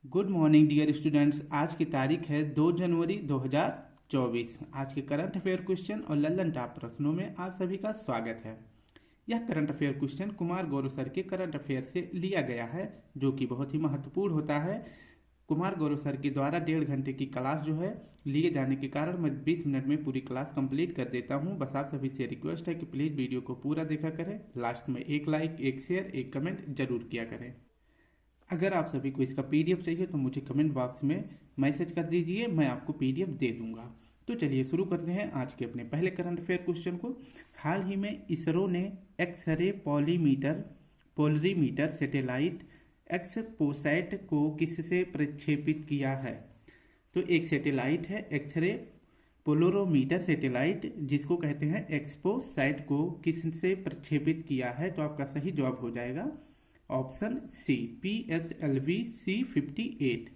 Good morning dear students. आज की तारीख है 2 जनवरी 2024। आज के करंट अफेयर क्वेश्चन और लल्लन टॉप प्रश्नों में आप सभी का स्वागत है। यह current affair question Kumar Gaurav sir के करंट अफेयर से लिया गया है, जो कि बहुत ही महत्वपूर्ण होता है। कुमार गौरव सर के द्वारा 1.5 घंटे की क्लास जो है लिए जाने के कारण मैं 20 मिनट में पूरी क्लास कंप्लीट कर देता हूं। बस आप सभी से रिक्वेस्ट है कि प्लीज़ वीडियो को पूरा देखा करें। लास्ट में एक लाइक, एक शेयर, एक कमेंट जरूर किया करें। अगर आप सभी को इसका पीडीएफ चाहिए तो मुझे कमेंट बॉक्स में मैसेज कर दीजिए, मैं आपको पीडीएफ दे दूंगा। तो चलिए शुरू करते हैं आज के अपने पहले करंट अफेयर क्वेश्चन को। हाल ही में इसरो ने एक्सरे पोलरीमीटर सैटेलाइट एक्सपोसैट को किससे प्रक्षेपित किया है? तो एक सैटेलाइट है एक्सरे पोलरोमीटर सैटेलाइट, जिसको कहते हैं एक्सपोसैट, को किससे प्रक्षेपित किया है? तो आपका सही जवाब हो जाएगा option C, PSLV C58।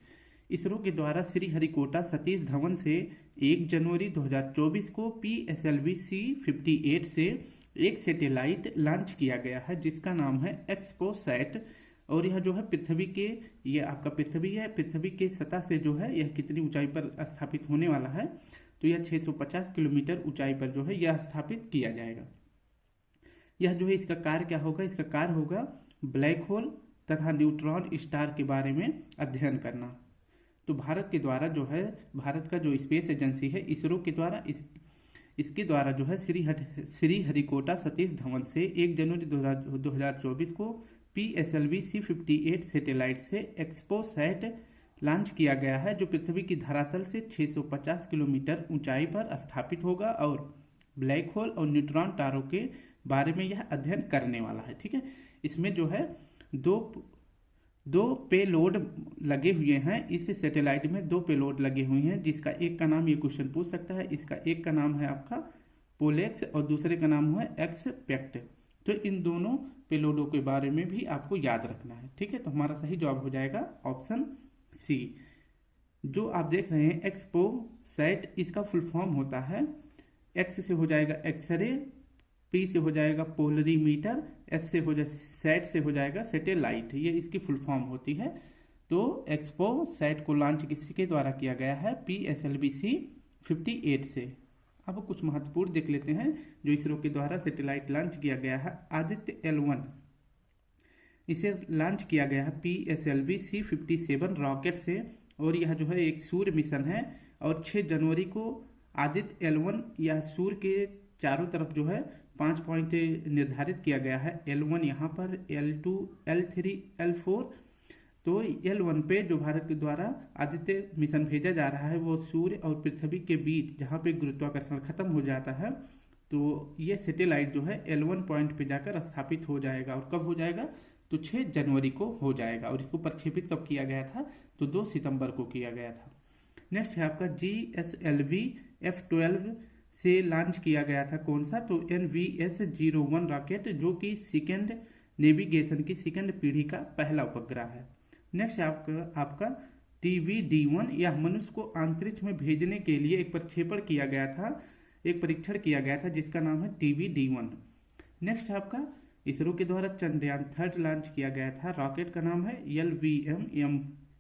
ISRO के द्वारा श्रीहरिकोटा सतीश धवन से 1 जनवरी 2024 को PSLV C58 से एक सैटेलाइट लॉन्च किया गया है, जिसका नाम है एक्सपोसैट। और यह जो है पृथ्वी के, ये आपका पृथ्वी है, पृथ्वी के सतह से जो है यह कितनी ऊंचाई पर स्थापित होने वाला है? तो यह 650 किलोमीटर ऊंचाई पर जो है यह स्थापित किया जाएगा। यह जो है इसका कार्य क्या होगा? इसका कार्य होगा ब्लैक होल तथा न्यूट्रॉन स्टार के बारे में अध्ययन करना। तो भारत के द्वारा जो है, भारत का जो स्पेस एजेंसी है इसरो के द्वारा इसके द्वारा जो है श्रीहरिकोटा सतीश धवन से 1 जनवरी 2024 को PSLV C58 सैटेलाइट से एक्सपोसैट लॉन्च किया गया है, जो पृथ्वी की धरातल से 650 किलोमीटर ऊंचाई पर स्थापित होगा और ब्लैक होल और न्यूट्रॉन तारों के बारे में यह अध्ययन करने वाला है। ठीक है, इसमें जो है दो पेलोड लगे हुए हैं। इस सैटेलाइट में 2 पेलोड लगे हुए हैं, जिसका एक का नाम, ये क्वेश्चन पूछ सकता है, इसका एक का नाम है आपका पोलेक्स और दूसरे का नाम है एक्सपेक्ट। तो इन दोनों पेलोडों के बारे में भी आपको याद रखना है। ठीक है, तो हमारा सही जवाब हो जाएगा ऑप्शन सी। जो आप देख रहे हैं एक्सपोसैट, इसका फुल फॉर्म होता है, एक्स से हो जाएगा एक्सरे, पी से हो जाएगा पोलरीमीटर, एस से हो जाए सैट से हो जाएगा सैटेलाइट, ये इसकी फुल फॉर्म होती है। तो एक्सपोसैट को लॉन्च किसके द्वारा किया गया है? PSLV C58 से। अब कुछ महत्वपूर्ण देख लेते हैं जो इसरो के द्वारा सैटेलाइट लॉन्च किया गया है। आदित्य L1, इसे लॉन्च किया गया है PSLV C57 रॉकेट से, और यह जो है एक सूर्य मिशन है। और 6 जनवरी को आदित्य L1 यह सूर्य के चारों तरफ जो है 5 पॉइंट निर्धारित किया गया है। L1 यहाँ पर, L2, L3, L4। तो L1 पे जो भारत के द्वारा आदित्य मिशन भेजा जा रहा है वो सूर्य और पृथ्वी के बीच, जहाँ पे गुरुत्वाकर्षण खत्म हो जाता है, तो ये सैटेलाइट जो है L1 पॉइंट पे जाकर स्थापित हो जाएगा। और कब हो जाएगा? तो 6 जनवरी को हो जाएगा। और इसको प्रक्षेपित कब किया गया था? तो 2 सितंबर को किया गया था। नेक्स्ट है आपका GSLV F12 से लॉन्च किया गया था कौन सा? तो NVS-01 रॉकेट, जो कि सेकेंड नेविगेशन की सेकेंड पीढ़ी का पहला उपग्रह है। नेक्स्ट आपका TVD-1, यह मनुष्य को अंतरिक्ष में भेजने के लिए एक प्रक्षेपण किया गया था, एक परीक्षण किया गया था, जिसका नाम है TVD-1। नेक्स्ट आपका इसरो के द्वारा चंद्रयान 3 लॉन्च किया गया था, रॉकेट का नाम है LVM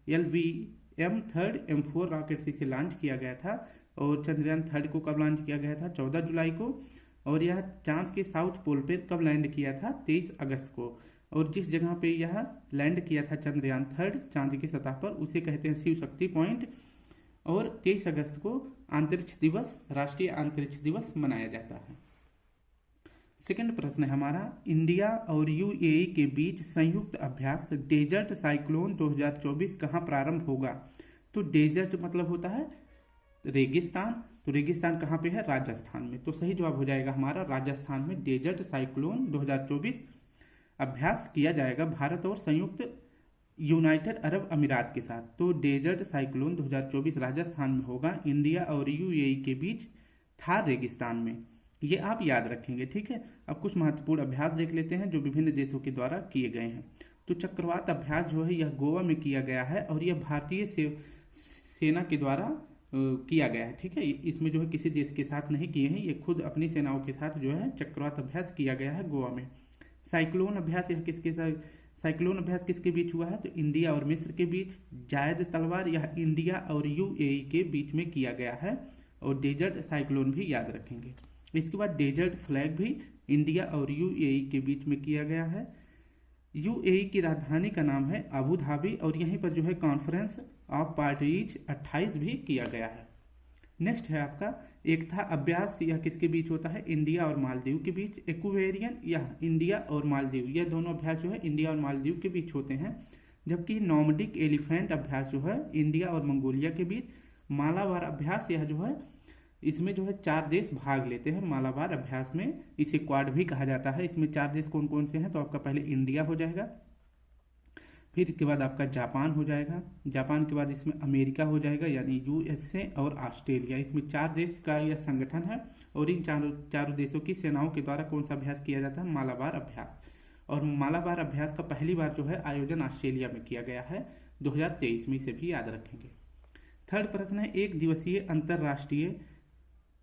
3 M4 रॉकेट से इसे लॉन्च किया गया था। और चंद्रयान 3 को कब लॉन्च किया गया था? 14 जुलाई को। और यह चांद के साउथ पोल पर कब लैंड किया था? 23 अगस्त को। और जिस जगह पे यह लैंड किया था चंद्रयान 3 चांद की सतह पर, उसे कहते हैं शिव शक्ति पॉइंट। और 23 अगस्त को अंतरिक्ष दिवस, राष्ट्रीय अंतरिक्ष दिवस मनाया जाता है। सेकंड प्रश्न है हमारा, इंडिया और UAE के बीच संयुक्त अभ्यास डेजर्ट साइक्लोन 2024 कहाँ प्रारंभ होगा? तो डेजर्ट मतलब होता है रेगिस्तान, तो रेगिस्तान कहाँ पे है? राजस्थान में। तो सही जवाब हो जाएगा हमारा राजस्थान में डेजर्ट साइक्लोन 2024 अभ्यास किया जाएगा भारत और संयुक्त यूनाइटेड अरब अमीरात के साथ। तो डेजर्ट साइक्लोन 2024 राजस्थान में होगा, इंडिया और UAE के बीच थार रेगिस्तान में। ये आप याद रखेंगे। ठीक है, अब कुछ महत्वपूर्ण अभ्यास देख लेते हैं जो विभिन्न देशों के द्वारा किए गए हैं। तो चक्रवात अभ्यास जो है यह गोवा में किया गया है, और यह भारतीय सेना के द्वारा किया गया है। ठीक है, इसमें जो है किसी देश के साथ नहीं किए हैं, ये खुद अपनी सेनाओं के साथ जो है चक्रवात अभ्यास किया गया है गोवा में। साइक्लोन अभ्यास यह किसके साइक्लोन अभ्यास किसके बीच हुआ है? तो इंडिया और मिस्र के बीच। जायद तलवार यह इंडिया और यूएई के बीच में किया गया है। और डेजर्ट साइक्लोन भी याद रखेंगे। इसके बाद डेजर्ट फ्लैग भी इंडिया और यूएई के बीच में किया गया है। यूएई की राजधानी का नाम है अबू धाबी और यहीं पर जो है कॉन्फ्रेंस ऑफ पार्टीज 28 भी किया गया है। नेक्स्ट है आपका एकता अभ्यास, यह किसके बीच होता है? इंडिया और मालदीव के बीच। इक्वेरियन यह इंडिया और मालदीव, यह दोनों अभ्यास जो है इंडिया और मालदीव के बीच होते हैं। जबकि नॉर्डिक एलिफेंट अभ्यास जो है इंडिया और मंगोलिया के बीच। मालाबार अभ्यास यह जो है इसमें जो है 4 देश भाग लेते हैं मालाबार अभ्यास में, इसे क्वाड भी कहा जाता है। इसमें 4 देश कौन कौन से हैं? तो आपका पहले इंडिया हो जाएगा, फिर इसके बाद आपका जापान हो जाएगा, जापान के बाद इसमें अमेरिका हो जाएगा यानी यूएसए और ऑस्ट्रेलिया। इसमें 4 देश का यह संगठन है और इन चारों देशों की सेनाओं के द्वारा कौन सा अभ्यास किया जाता है? मालाबार अभ्यास। और मालाबार अभ्यास का पहली बार जो है आयोजन ऑस्ट्रेलिया में किया गया है 2023 में, इसे भी याद रखेंगे। थर्ड प्रश्न है एक दिवसीय अंतर्राष्ट्रीय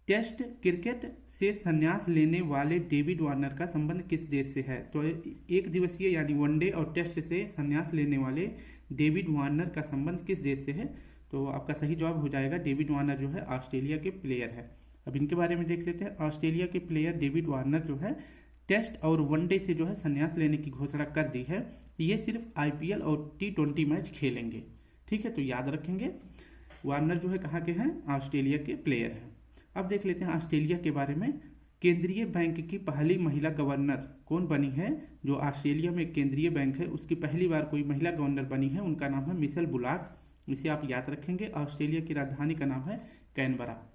टेस्ट क्रिकेट से संन्यास लेने वाले डेविड वार्नर का संबंध किस देश से है? तो एक दिवसीय यानी वनडे और टेस्ट से संन्यास लेने वाले डेविड वार्नर का संबंध किस देश से है? तो आपका सही जवाब हो जाएगा डेविड वार्नर जो है ऑस्ट्रेलिया के प्लेयर है। अब इनके बारे में देख लेते हैं। ऑस्ट्रेलिया के प्लेयर डेविड वार्नर जो है टेस्ट और वनडे से जो है संन्यास लेने की घोषणा कर दी है। ये सिर्फ आईपीएल और T20 मैच खेलेंगे। ठीक है, तो याद रखेंगे वार्नर जो है कहाँ के हैं? ऑस्ट्रेलिया के प्लेयर हैं। अब देख लेते हैं ऑस्ट्रेलिया के बारे में। केंद्रीय बैंक की पहली महिला गवर्नर कौन बनी है? जो ऑस्ट्रेलिया में केंद्रीय बैंक है उसकी पहली बार कोई महिला गवर्नर बनी है, उनका नाम है मिशेल बुलाक। इसे आप याद रखेंगे। ऑस्ट्रेलिया की राजधानी का नाम है कैनबरा।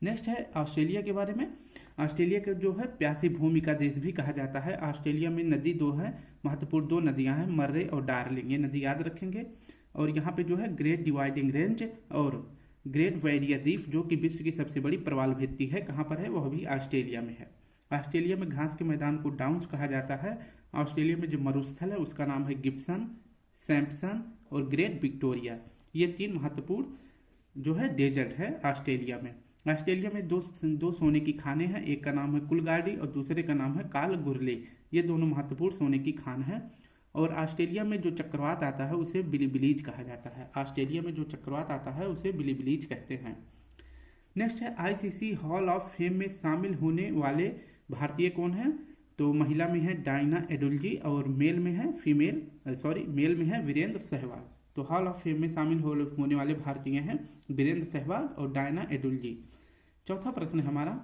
नेक्स्ट है ऑस्ट्रेलिया के बारे में। ऑस्ट्रेलिया के जो है प्यासी भूमि का देश भी कहा जाता है। ऑस्ट्रेलिया में नदी 2 है, महत्वपूर्ण 2 नदियां हैं, मर्रे और डार्लिंग, ये नदी याद रखेंगे। और यहाँ पे जो है ग्रेट डिवाइडिंग रेंज और ग्रेट बैरियर रीफ जो कि विश्व की सबसे बड़ी प्रवाल भित्ति है, कहाँ पर है? वह भी ऑस्ट्रेलिया में है। ऑस्ट्रेलिया में घास के मैदान को डाउन्स कहा जाता है। ऑस्ट्रेलिया में जो मरुस्थल है उसका नाम है गिब्सन, सैम्पसन और ग्रेट विक्टोरिया। ये 3 महत्वपूर्ण जो है डेजर्ट है ऑस्ट्रेलिया में। ऑस्ट्रेलिया में दो सोने की खानें हैं, एक का नाम है कुलगाड़ी और दूसरे का नाम है काल गुरले। ये दोनों महत्वपूर्ण सोने की खान है। और ऑस्ट्रेलिया में जो चक्रवात आता है उसे बिलीबिलीज कहा जाता है। ऑस्ट्रेलिया में जो चक्रवात आता है उसे बिलीबिलीज कहते हैं। नेक्स्ट है आईसीसी हॉल ऑफ फेम में शामिल होने वाले भारतीय कौन है? तो महिला में है डायना एडुल्जी और मेल में है वीरेंद्र सहवाग। तो हॉल ऑफ फेम में शामिल होने वाले भारतीय हैं वीरेंद्र सहवाग और डायना एडुल्जी। चौथा प्रश्न हमारा,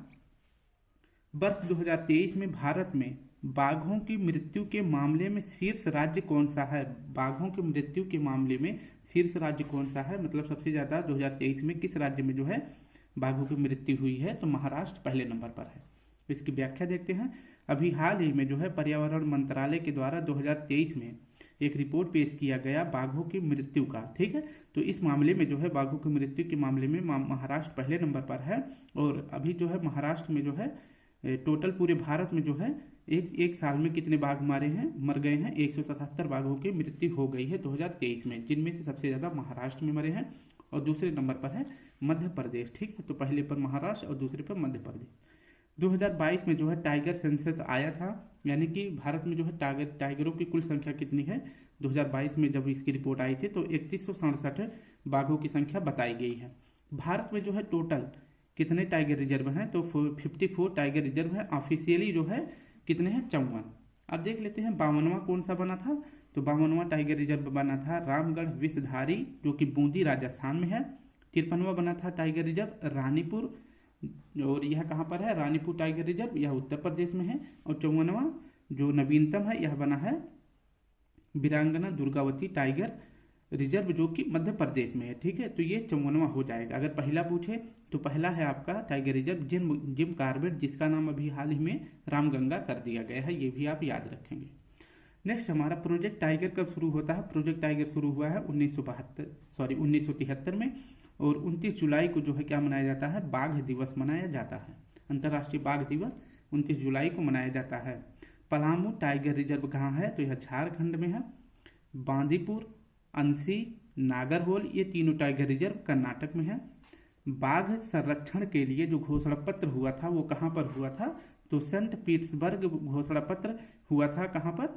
वर्ष 2023 में भारत में बाघों की मृत्यु के मामले में शीर्ष राज्य कौन सा है? बाघों की मृत्यु के मामले में शीर्ष राज्य कौन सा है? मतलब सबसे ज्यादा 2023 में किस राज्य में जो है बाघों की मृत्यु हुई है? तो महाराष्ट्र पहले नंबर पर है। इसकी व्याख्या देखते हैं। अभी हाल ही में जो है पर्यावरण मंत्रालय के द्वारा 2023 में एक रिपोर्ट पेश किया गया बाघों की मृत्यु का। ठीक है, तो इस मामले में जो है बाघों की मृत्यु के मामले में महाराष्ट्र पहले नंबर पर है। और अभी जो है महाराष्ट्र में जो है टोटल पूरे भारत में जो है एक साल में कितने बाघ मर गए हैं? 177 बाघों की मृत्यु हो गई है 2023 में, जिनमें से सबसे ज्यादा महाराष्ट्र में मरे हैं और दूसरे नंबर पर है मध्य प्रदेश। ठीक है, तो पहले पर महाराष्ट्र और दूसरे पर मध्य प्रदेश। 2022 में जो है टाइगर सेंसस आया था, यानी कि भारत में जो है टाइगरों की कुल संख्या कितनी है? 2022 में जब इसकी रिपोर्ट आई थी तो 3167 बाघों की संख्या बताई गई है। भारत में जो है टोटल कितने टाइगर रिजर्व हैं? तो 54 टाइगर रिजर्व है। ऑफिशियली जो है कितने हैं? 54। अब देख लेते हैं 52वां कौन सा बना था? तो 52वां टाइगर रिजर्व बना था रामगढ़ विषधारी जो कि बूंदी राजस्थान में है। 53वां बना था टाइगर रिजर्व रानीपुर, और यह कहाँ पर है? रानीपुर टाइगर रिजर्व, यह उत्तर प्रदेश में है। और 54वां जो नवीनतम है यह बना है वीरांगना दुर्गावती टाइगर रिजर्व जो कि मध्य प्रदेश में है। ठीक है, तो ये 54वां हो जाएगा। अगर पहला पूछे तो पहला है आपका टाइगर रिजर्व जिम कॉर्बेट, जिसका नाम अभी हाल ही में रामगंगा कर दिया गया है, ये भी आप याद रखेंगे। नेक्स्ट हमारा प्रोजेक्ट टाइगर कब शुरू होता है? प्रोजेक्ट टाइगर शुरू हुआ है 1973 में, और 29 जुलाई को जो है क्या मनाया जाता है? बाघ दिवस मनाया जाता है। अंतर्राष्ट्रीय बाघ दिवस 29 जुलाई को मनाया जाता है। पलामू टाइगर रिजर्व कहाँ है? तो यह झारखंड में है। बांदीपुर, अंसी, नागरहोल ये तीनों टाइगर रिजर्व कर्नाटक में है। बाघ संरक्षण के लिए जो घोषणा पत्र हुआ था वो कहाँ पर हुआ था? तो सेंट पीटर्सबर्ग घोषणा पत्र हुआ था। कहाँ पर?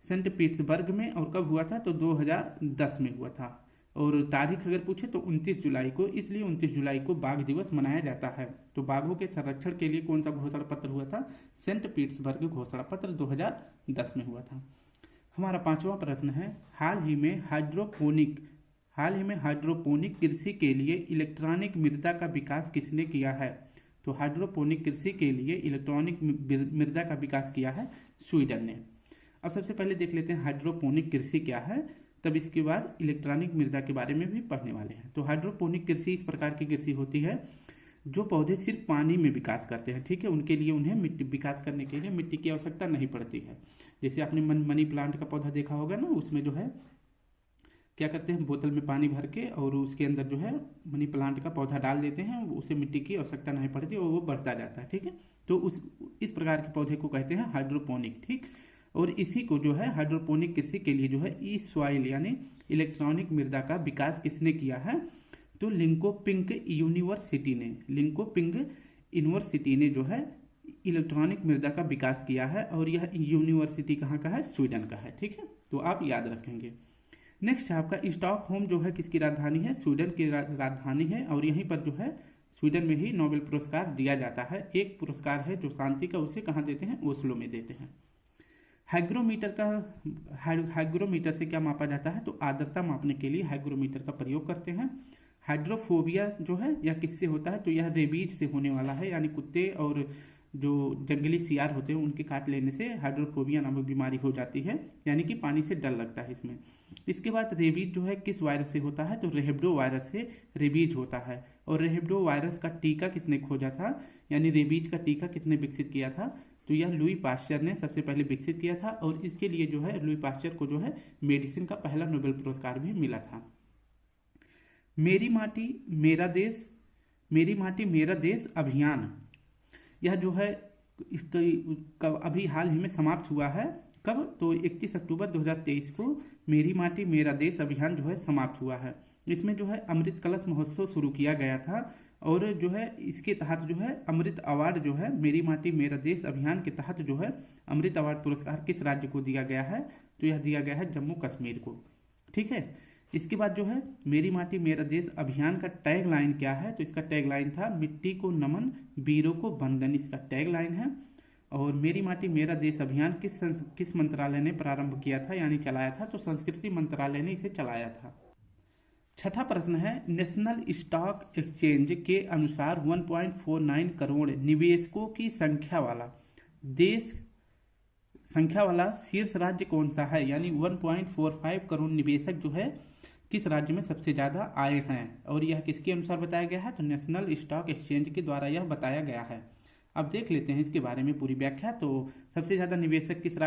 सेंट पीटर्सबर्ग में। और कब हुआ था? तो 2010 में हुआ था। और तारीख अगर पूछे तो 29 जुलाई को, इसलिए 29 जुलाई को बाघ दिवस मनाया जाता है। तो बाघों के संरक्षण के लिए कौन सा घोषणा पत्र हुआ था? सेंट पीटर्सबर्ग घोषणा पत्र 2010 में हुआ था। हमारा 5वां प्रश्न है, हाल ही में हाइड्रोपोनिक कृषि के लिए इलेक्ट्रॉनिक मृदा का विकास किसने किया है? तो हाइड्रोपोनिक कृषि के लिए इलेक्ट्रॉनिक मृदा का विकास किया है स्वीडन ने। अब सबसे पहले देख लेते हैं हाइड्रोपोनिक कृषि क्या है, तब इसके बाद इलेक्ट्रॉनिक मृदा के बारे में भी पढ़ने वाले हैं। तो हाइड्रोपोनिक कृषि इस प्रकार की कृषि होती है जो पौधे सिर्फ पानी में विकास करते हैं, ठीक है। उनके लिए उन्हें मिट्टी विकास करने के लिए मिट्टी की आवश्यकता नहीं पड़ती है। जैसे आपने मनी प्लांट का पौधा देखा होगा ना, उसमें जो है क्या करते हैं, बोतल में पानी भर के और उसके अंदर जो है मनी प्लांट का पौधा डाल देते हैं, उसे मिट्टी की आवश्यकता नहीं पड़ती और वो बढ़ता जाता है, ठीक है। तो इस प्रकार के पौधे को कहते हैं हाइड्रोपोनिक, ठीक। और इसी को जो है हाइड्रोपोनिक कृषि के लिए जो है ई सॉइल यानी इलेक्ट्रॉनिक मृदा का विकास किसने किया है? तो लिंकोपिंग यूनिवर्सिटी ने जो है इलेक्ट्रॉनिक मृदा का विकास किया है। और यह यूनिवर्सिटी कहाँ का है? स्वीडन का है, ठीक है। तो आप याद रखेंगे। नेक्स्ट है आपका स्टॉकहोम जो है किसकी राजधानी है? स्वीडन की राजधानी है। और यहीं पर जो है स्वीडन में ही नोबेल पुरस्कार दिया जाता है। एक पुरस्कार है जो शांति का, उसे कहाँ देते हैं? ओस्लो में देते हैं। हाइग्रोमीटर से क्या मापा जाता है? तो आर्द्रता मापने के लिए हाइग्रोमीटर का प्रयोग करते हैं। हाइड्रोफोबिया जो है यह किससे होता है? तो यह रेबीज से होने वाला है, यानी कुत्ते और जो जंगली सियार होते हैं उनके काट लेने से हाइड्रोफोबिया नामक बीमारी हो जाती है, यानी कि पानी से डर लगता है इसमें। इसके बाद रेबीज जो है किस वायरस से होता है? तो रेबिडो वायरस से रेबीज होता है। और रेबिडो वायरस का टीका किसने खोजा था, यानी रेबीज का टीका किसने विकसित किया था? तो यह लुई पास्चर ने सबसे पहले विकसित किया था। और इसके लिए जो है लुई पास्चर को जो है मेडिसिन का पहला नोबेल पुरस्कार भी मिला था। मेरी माटी मेरा देश अभियान, यह जो है इसका अभी हाल ही में समाप्त हुआ है। कब? तो 31 अक्टूबर 2023 को मेरी माटी मेरा देश अभियान जो है समाप्त हुआ है। इसमें जो है अमृत कलश महोत्सव शुरू किया गया था। और जो है इसके तहत जो है अमृत अवार्ड जो है मेरी माटी मेरा देश अभियान के तहत जो है अमृत अवार्ड पुरस्कार किस राज्य को दिया गया है? तो यह दिया गया है जम्मू कश्मीर को, ठीक है। इसके बाद जो है मेरी माटी मेरा देश अभियान का टैग लाइन क्या है? तो इसका टैग लाइन था मिट्टी को नमन, वीरों को वंदन, इसका टैग लाइन है। और मेरी माटी मेरा देश अभियान किस मंत्रालय ने प्रारंभ किया था यानी चलाया था? तो संस्कृति मंत्रालय ने इसे चलाया था। छठा प्रश्न है, नेशनल स्टॉक एक्सचेंज के अनुसार 1.49 करोड़ निवेशकों की संख्या वाला शीर्ष राज्य कौन सा है? यानी 1.45 करोड़ निवेशक जो है किस राज्य में सबसे ज्यादा आए हैं? और यह किसके अनुसार बताया गया है? तो नेशनल स्टॉक एक्सचेंज के द्वारा यह बताया गया है। अब देख लेते हैं इसके बारे में पूरी व्याख्या। तो सबसे ज्यादा निवेशक किस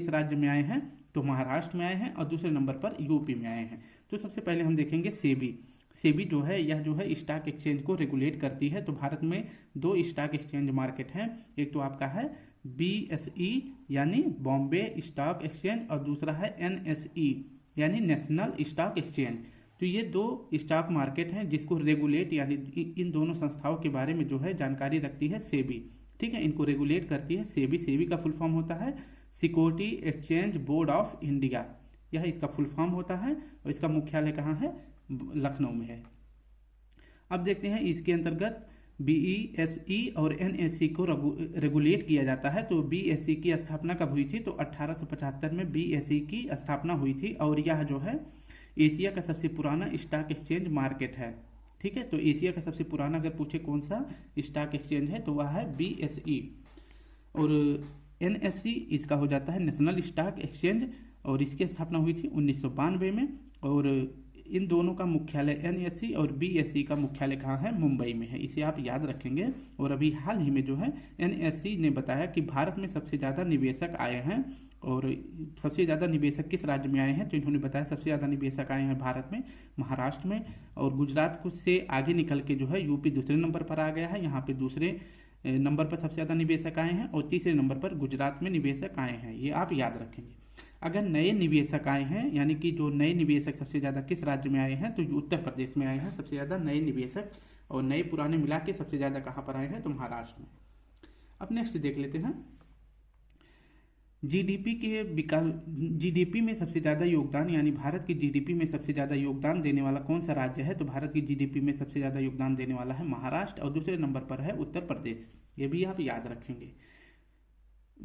राज्य में आए हैं? तो महाराष्ट्र में आए हैं। और दूसरे नंबर पर यूपी में आए हैं। तो सबसे पहले हम देखेंगे सेबी जो है यह जो है स्टॉक एक्सचेंज को रेगुलेट करती है। तो भारत में 2 स्टॉक एक्सचेंज मार्केट हैं। एक तो आपका है BSE यानी बॉम्बे स्टॉक एक्सचेंज, और दूसरा है NSE यानी नेशनल स्टॉक एक्सचेंज। तो ये 2 स्टॉक मार्केट हैं जिसको रेगुलेट यानी इन दोनों संस्थाओं के बारे में जो है जानकारी रखती है सेबी, ठीक है। इनको रेगुलेट करती है सेबी का फुल फॉर्म होता है security exchange board of India, यह इसका फुल फॉर्म होता है। और इसका मुख्यालय कहाँ है? लखनऊ में है। अब देखते हैं इसके अंतर्गत BSE और NSE को रेगुलेट किया जाता है। तो BSE की स्थापना कब हुई थी? तो 1875 में BSE की स्थापना हुई थी। और यह जो है एशिया का सबसे पुराना स्टॉक एक्सचेंज मार्केट है, ठीक है। तो एशिया का सबसे पुराना अगर पूछे कौन सा स्टॉक एक्सचेंज है तो वह है BSE। और NSE इसका हो जाता है नेशनल स्टॉक एक्सचेंज, और इसकी स्थापना हुई थी 1992 में। और इन दोनों का मुख्यालय NSE और BSE का मुख्यालय कहाँ है? मुंबई में है। इसे आप याद रखेंगे। और अभी हाल ही में जो है NSE ने बताया कि भारत में सबसे ज़्यादा निवेशक आए हैं। और सबसे ज़्यादा निवेशक किस राज्य में आए हैं? तो इन्होंने बताया सबसे ज़्यादा निवेशक आए हैं भारत में महाराष्ट्र में। और गुजरात को से आगे निकल के जो है यूपी दूसरे नंबर पर आ गया है। यहाँ पे दूसरे नंबर पर सबसे ज़्यादा निवेशक आए हैं। और तीसरे नंबर पर गुजरात में निवेशक आए हैं। ये आप याद रखेंगे। अगर नए निवेशक आए हैं यानी कि जो नए निवेशक सबसे ज़्यादा किस राज्य में आए हैं? तो उत्तर प्रदेश में आए हैं सबसे ज़्यादा नए निवेशक। और नए पुराने मिला के सबसे ज़्यादा कहाँ पर आए हैं? तो महाराष्ट्र में। अब नेक्स्ट देख लेते हैं जीडीपी के विकास, जीडीपी में सबसे ज़्यादा योगदान, यानी भारत की जीडीपी में सबसे ज़्यादा योगदान देने वाला कौन सा राज्य है? तो भारत की जीडीपी में सबसे ज़्यादा योगदान देने वाला है महाराष्ट्र, और दूसरे नंबर पर है उत्तर प्रदेश। ये भी आप याद रखेंगे।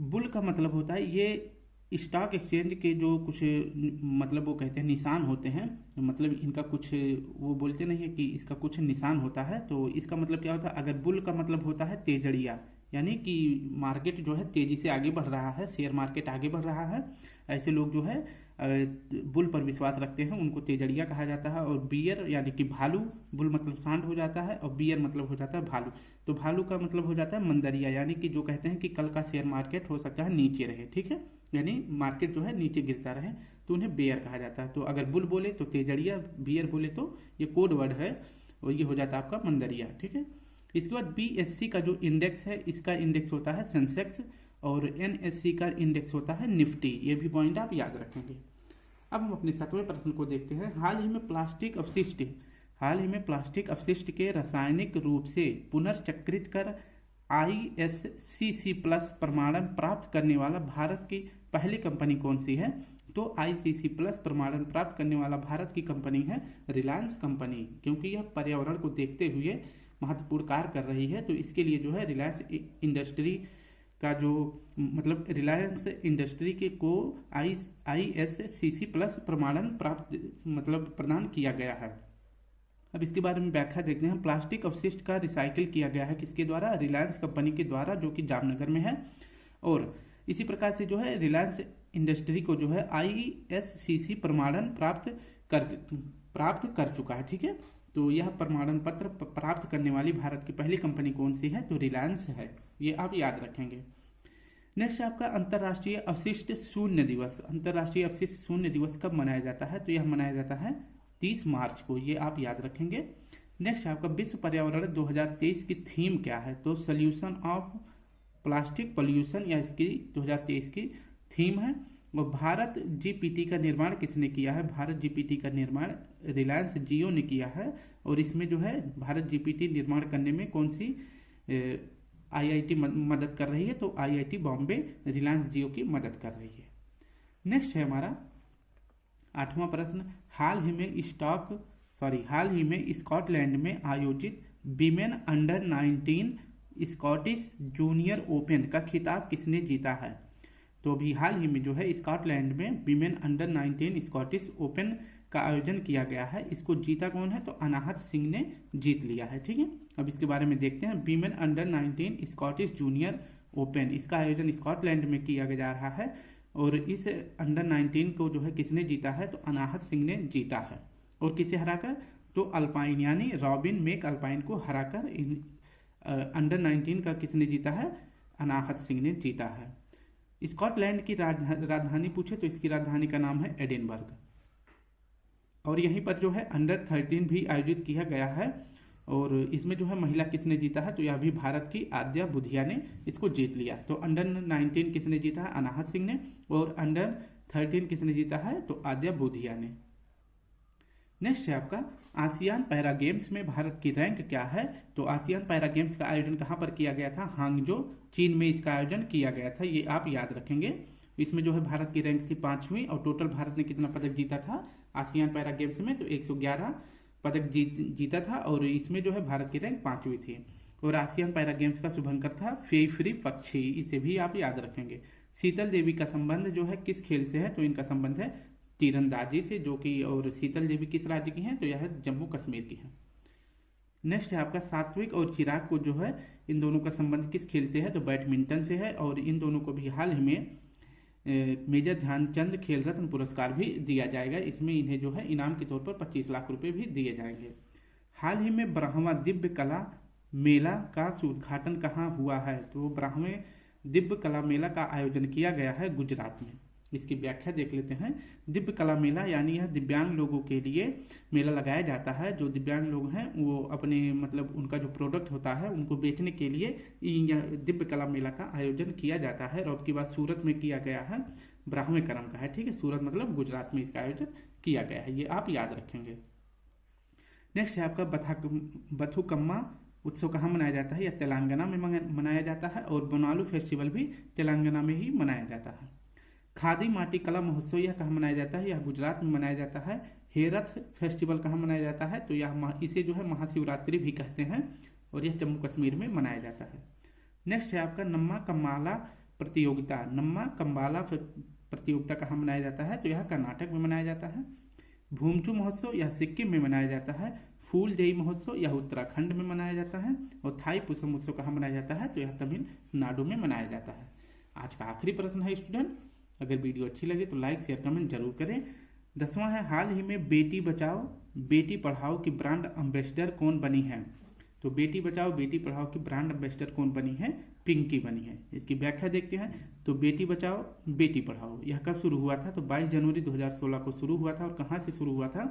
बुल का मतलब होता है, ये स्टॉक एक्सचेंज के जो कुछ मतलब वो कहते हैं निशान होते हैं, मतलब इनका कुछ वो बोलते नहीं है कि इसका कुछ निशान होता है, तो इसका मतलब क्या होता है? अगर बुल का मतलब होता है तेजड़िया, यानी कि मार्केट जो है तेजी से आगे बढ़ रहा है, शेयर मार्केट आगे बढ़ रहा है, ऐसे लोग जो है बुल पर विश्वास रखते हैं, उनको तेजड़िया कहा जाता है। और बियर यानी कि भालू, बुल मतलब सांड हो जाता है और बियर मतलब हो जाता है भालू, तो भालू का मतलब हो जाता है मंदरिया, यानी कि जो कहते हैं कि कल का शेयर मार्केट हो सकता है नीचे रहे, ठीक है, यानी मार्केट जो है नीचे गिरता रहे, तो उन्हें बेयर कहा जाता है। तो अगर बुल बोले तो तेजड़िया, बियर बोले तो ये कोड वर्ड है, और ये हो जाता है आपका मंदरिया, ठीक है। इसके बाद बीएससी का जो इंडेक्स है, इसका इंडेक्स होता है सेंसेक्स, और एनएससी का इंडेक्स होता है निफ्टी। ये भी पॉइंट आप याद रखेंगे। अब हम अपने 7वें प्रश्न को देखते हैं। हाल ही में प्लास्टिक अपशिष्ट के रासायनिक रूप से पुनर्चक्रित कर ISCC+ प्रमाणन प्राप्त करने वाला भारत की पहली कंपनी कौन सी है? तो ICC+ प्रमाणन प्राप्त करने वाला भारत की कंपनी है रिलायंस कंपनी, क्योंकि यह पर्यावरण को देखते हुए महत्वपूर्ण कार्य कर रही है। तो इसके लिए जो है रिलायंस इंडस्ट्री का जो मतलब रिलायंस इंडस्ट्री के को ISCC+ प्रमाणन प्राप्त मतलब प्रदान किया गया है। अब इसके बारे में व्याख्या देखते हैं। प्लास्टिक अपशिष्ट का रिसाइकिल किया गया है किसके द्वारा? रिलायंस कंपनी के द्वारा, जो कि जामनगर में है। और इसी प्रकार से जो है रिलायंस इंडस्ट्री को जो है ISCC प्रमाणन प्राप्त कर चुका है, ठीक है। तो यह प्रमाणन पत्र प्राप्त करने वाली भारत की पहली कंपनी कौन सी है? तो रिलायंस है, ये आप याद रखेंगे। नेक्स्ट आपका अंतर्राष्ट्रीय अवशिष्ट शून्य दिवस। अंतर्राष्ट्रीय अवशिष्ट शून्य दिवस कब मनाया जाता है? तो यह मनाया जाता है 30 मार्च को, ये आप याद रखेंगे। नेक्स्ट आपका विश्व पर्यावरण 2023 की थीम क्या है? तो सोल्यूशन ऑफ प्लास्टिक पोल्यूशन, या इसकी 2023 की थीम है। और भारत जीपीटी का निर्माण किसने किया है? भारत जीपीटी का निर्माण रिलायंस जियो ने किया है। और इसमें जो है भारत जीपीटी निर्माण करने में कौन सी IIT मदद कर रही है? तो IIT बॉम्बे रिलायंस जियो की मदद कर रही है। नेक्स्ट है हमारा 8वां प्रश्न। हाल ही में स्कॉटलैंड में आयोजित women under 19 Scottish junior open का खिताब किसने जीता है? तो अभी हाल ही में जो है स्कॉटलैंड में विमेन अंडर 19 स्कॉटिश ओपन का आयोजन किया गया है। इसको जीता कौन है? तो अनाहत सिंह ने जीत लिया है, ठीक है। अब इसके बारे में देखते हैं। Women under 19 Scottish junior open, इसका आयोजन स्कॉटलैंड में किया जा रहा है। और इस अंडर 19 को जो है किसने जीता है? तो अनाहत सिंह ने जीता है। और किसे हराकर? तो अल्पाइन यानी रॉबिन मेक अल्पाइन को हराकर अंडर 19 का किसने जीता है? अनाहत सिंह ने जीता है। स्कॉटलैंड की राजधानी पूछे तो इसकी राजधानी का नाम है एडिनबर्ग। और यहीं पर जो है अंडर 13 भी आयोजित किया गया है। और इसमें जो है महिला किसने जीता है? तो यह भी भारत की आद्या बुधिया ने इसको जीत लिया। तो अंडर 19 किसने जीता है? अनाहत सिंह ने। और अंडर 13 किसने जीता है? तो आद्या बुधिया ने। नेक्स्ट है आपका आसियान पैरा गेम्स में भारत की रैंक क्या है? तो आसियान पैरा गेम्स का आयोजन कहाँ पर किया गया था? हांगजो, चीन में इसका आयोजन किया गया था, ये आप याद रखेंगे। इसमें जो है भारत की रैंक थी 5वीं। और टोटल भारत ने कितना पदक जीता था आसियान पैरा गेम्स में? तो 111 पदक जीता था। और इसमें जो है भारत की रैंक 5वीं थी। और आसियान पैरा गेम्स का शुभंकर था फेईफ्री पक्षी, इसे भी आप याद रखेंगे। शीतल देवी का संबंध जो है किस खेल से है? तो इनका संबंध है तीरंदाजी से, जो कि और शीतल देवी किस राज्य की हैं? तो यह जम्मू कश्मीर की है। नेक्स्ट है आपका सात्विक और चिराग को जो है इन दोनों का संबंध किस खेल से है? तो बैडमिंटन से है। और इन दोनों को भी हाल ही में मेजर ध्यानचंद खेल रत्न पुरस्कार भी दिया जाएगा। इसमें इन्हें जो है इनाम के तौर पर 25 लाख रुपए भी दिए जाएंगे। हाल ही में ब्राह्मण दिव्य कला मेला का उद्घाटन कहाँ हुआ है? तो ब्राह्मण दिव्य कला मेला का आयोजन किया गया है गुजरात में। इसकी व्याख्या देख लेते हैं। दिव्य कला मेला यानी यह दिव्यांग लोगों के लिए मेला लगाया जाता है। जो दिव्यांग लोग हैं वो अपने मतलब उनका जो प्रोडक्ट होता है उनको बेचने के लिए यह दिव्य कला मेला का आयोजन किया जाता है। और अब की बात सूरत में किया गया है, ब्राह्मणकरम का है, ठीक है। सूरत मतलब गुजरात में इसका आयोजन किया गया है, ये आप याद रखेंगे। नेक्स्ट है आपका बथुकम्मा उत्सव कहाँ मनाया जाता है? यह तेलंगाना में मनाया जाता है। और बोनालू फेस्टिवल भी तेलंगाना में ही मनाया जाता है। खादी माटी कला महोत्सव यह कहाँ मनाया जाता है? यह गुजरात में मनाया जाता है। हेरथ फेस्टिवल कहाँ मनाया जाता है? तो यह इसे जो है महाशिवरात्रि भी कहते हैं और यह जम्मू कश्मीर में मनाया जाता है। नेक्स्ट है आपका नम्मा कम्बाला प्रतियोगिता। नम्मा कम्बाला प्रतियोगिता कहाँ मनाया जाता है? तो यह कर्नाटक में मनाया जाता है। भूमचू महोत्सव यह सिक्किम में मनाया जाता है। फूल देई महोत्सव यह उत्तराखंड में मनाया जाता है। और थाई पुसम उत्सव कहाँ मनाया जाता है? तो यह तमिलनाडु में मनाया जाता है। आज का आखिरी प्रश्न है स्टूडेंट, अगर वीडियो अच्छी लगे तो लाइक शेयर कमेंट जरूर करें। 10वां है, हाल ही में बेटी बचाओ बेटी पढ़ाओ की ब्रांड एम्बेसडर कौन बनी है? तो बेटी बचाओ बेटी पढ़ाओ की ब्रांड एम्बेसडर कौन बनी है? पिंकी बनी है। इसकी व्याख्या देखते हैं। तो बेटी बचाओ बेटी पढ़ाओ यह कब शुरू हुआ था? तो 22 जनवरी 2016 को शुरू हुआ था। और कहाँ से शुरू हुआ था?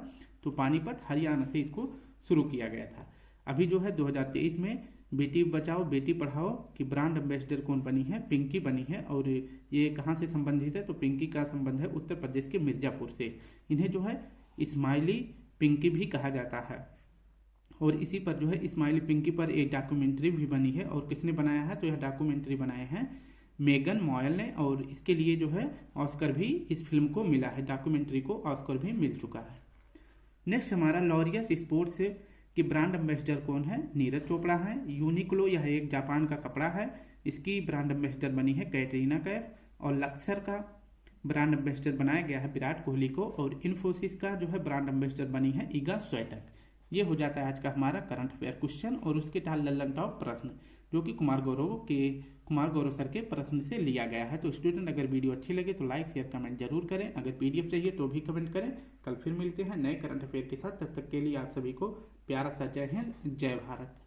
तो पानीपत हरियाणा से इसको शुरू किया गया था। अभी जो है 2023 में बेटी बचाओ बेटी पढ़ाओ की ब्रांड एम्बेसडर कौन बनी है? पिंकी बनी है। और ये कहाँ से संबंधित है? तो पिंकी का संबंध है उत्तर प्रदेश के मिर्जापुर से। इन्हें जो है स्माइली पिंकी भी कहा जाता है। और इसी पर जो है स्माइली पिंकी पर एक डॉक्यूमेंट्री भी बनी है। और किसने बनाया है? तो यह डॉक्यूमेंट्री बनाए हैं मेगन मॉयल ने। और इसके लिए जो है ऑस्कर भी इस फिल्म को मिला है, डॉक्यूमेंट्री को ऑस्कर भी मिल चुका है। नेक्स्ट हमारा लॉरियस स्पोर्ट्स की ब्रांड एम्बेसडर कौन है? नीरज चोपड़ा है। यूनिक्लो यह एक जापान का कपड़ा है, इसकी ब्रांड एम्बेसडर बनी है कैटरीना कैफ। और लक्सर का ब्रांड एम्बेसडर बनाया गया है विराट कोहली को। और इन्फोसिस का जो है ब्रांड एम्बेसडर बनी है ईगा स्वेटक। ये हो जाता है आज का हमारा करंट अफेयर क्वेश्चन और उसके टाल लल्लन टॉप प्रश्न, जो कि कुमार गौरव सर के प्रश्न से लिया गया है। तो स्टूडेंट अगर वीडियो अच्छी लगे तो लाइक शेयर कमेंट जरूर करें। अगर पीडीएफ चाहिए तो भी कमेंट करें। कल फिर मिलते हैं नए करंट अफेयर के साथ। तब तक के लिए आप सभी को प्यारा सा जय हिंद, जय भारत।